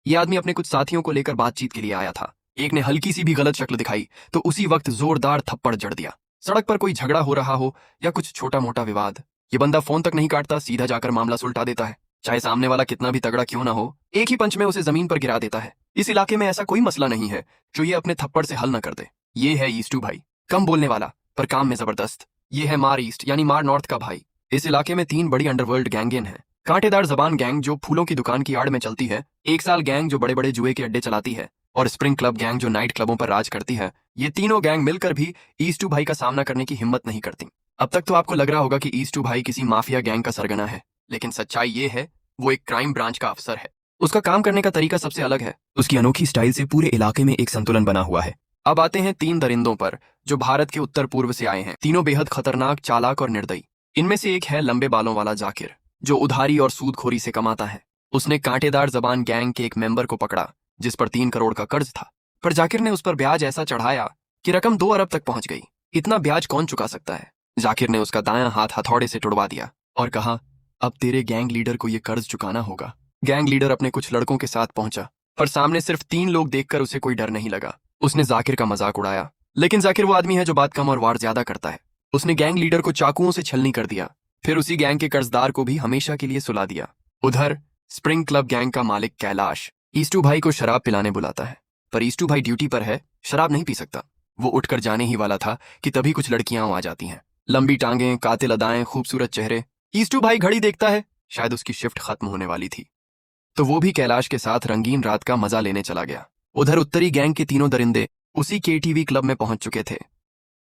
ये आदमी अपने कुछ साथियों को लेकर बातचीत के लिए आया था। एक ने हल्की सी भी गलत शक्ल दिखाई तो उसी वक्त जोरदार थप्पड़ जड़ दिया। सड़क पर कोई झगड़ा हो रहा हो या कुछ छोटा मोटा विवाद, ये बंदा फोन तक नहीं काटता, सीधा जाकर मामला सुलटा देता है। चाहे सामने वाला कितना भी तगड़ा क्यों ना हो, एक ही पंच में उसे जमीन पर गिरा देता है। इस इलाके में ऐसा कोई मसला नहीं है जो ये अपने थप्पड़ से हल न कर दे। ये है ईस्टू भाई, कम बोलने वाला पर काम में जबरदस्त। ये है मार ईस्ट यानी मार नॉर्थ का भाई। इस इलाके में 3 बड़ी अंडरवर्ल्ड गैंगेन हैं। कांटेदार जबान गैंग जो फूलों की दुकान की आड़ में चलती है, एक साल गैंग जो बड़े बड़े जुए के अड्डे चलाती है, और स्प्रिंग क्लब गैंग जो नाइट क्लबों पर राज करती है। ये तीनों गैंग मिलकर भी ईस्टू भाई का सामना करने की हिम्मत नहीं करती। अब तक तो आपको लग रहा होगा कि ईस्टू भाई किसी माफिया गैंग का सरगना है, लेकिन सच्चाई ये है वो एक क्राइम ब्रांच का अफसर है। उसका काम करने का तरीका सबसे अलग है। उसकी अनोखी स्टाइल से पूरे इलाके में एक संतुलन बना हुआ है। अब आते हैं 3 दरिंदों पर जो भारत के उत्तर पूर्व से आए हैं। तीनों बेहद खतरनाक, चालाक और निर्दयी। इनमें से एक है लंबे बालों वाला जाकिर, जो उधारी और सूदखोरी से कमाता है। उसने कांटेदार जबान गैंग के एक मेंबर को पकड़ा जिस पर 3 करोड़ का कर्ज था, पर जाकिर ने उस पर ब्याज ऐसा चढ़ाया कि रकम 2 अरब तक पहुंच गई। इतना ब्याज कौन चुका सकता है? जाकिर ने उसका दायां हाथ हथौड़े से तुड़वा दिया और कहा, अब तेरे गैंग लीडर को यह कर्ज चुकाना होगा। गैंग लीडर अपने कुछ लड़कों के साथ पहुंचा, पर सामने सिर्फ 3 लोग देखकर उसे कोई डर नहीं लगा। उसने जाकिर का मजाक उड़ाया, लेकिन जाकिर वो आदमी है जो बात कम और वार ज्यादा करता है। उसने गैंग लीडर को चाकुओं से छलनी कर दिया, फिर उसी गैंग के कर्जदार को भी हमेशा के लिए सुला दिया। उधर स्प्रिंग क्लब गैंग का मालिक कैलाश ईस्टू भाई को शराब पिलाने बुलाता है, पर ईस्टू भाई ड्यूटी पर है, शराब नहीं पी सकता। वो उठकर जाने ही वाला था कि तभी कुछ लड़कियां आ जाती हैं। लंबी टांगें, कातिल अदाएं, खूबसूरत चेहरे। ईस्टू भाई घड़ी देखता है, शायद उसकी शिफ्ट खत्म होने वाली थी, तो वो भी कैलाश के साथ रंगीन रात का मजा लेने चला गया। उधर उत्तरी गैंग के तीनों दरिंदे उसी केटीवी क्लब में पहुंच चुके थे।